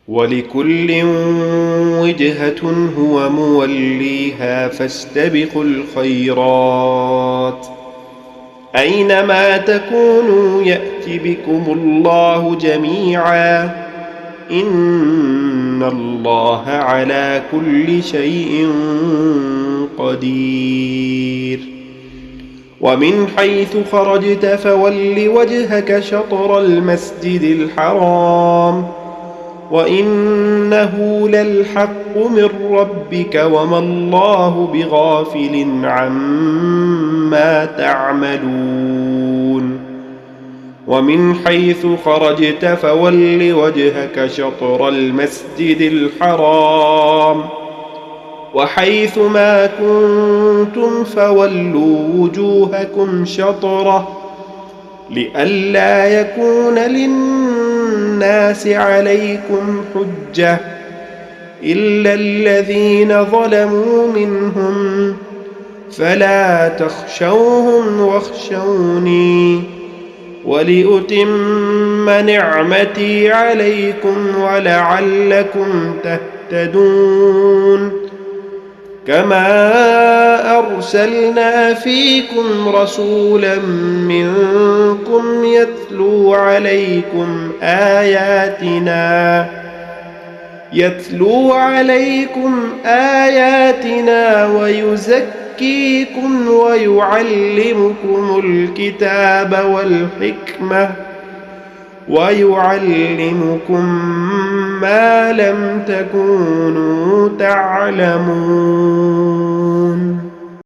ولكل وجهة هو موليها فاستبقوا الخيرات أينما تكونوا يأت بكم الله جميعا إن الله على كل شيء قدير ومن حيث خرجت فول وجهك شطر المسجد الحرام وإنه للحق من ربك وما الله بغافل عما تعملون ومن حيث خرجت فول وجهك شطر المسجد الحرام وحيث ما كنتم فولوا وجوهكم شطره لئلا يكون للناس عليكم حجة إلا الذين ظلموا منهم فلا تخشوهم واخشوني ولأتم نعمتي عليكم ولعلكم تهتدون كما أرسلنا فيكم رسولا منكم يتلو عليكم آياتنا ويزكيكم ويعلمكم الكتاب والحكمة ويعلمكم ما لم تكونوا تعلمون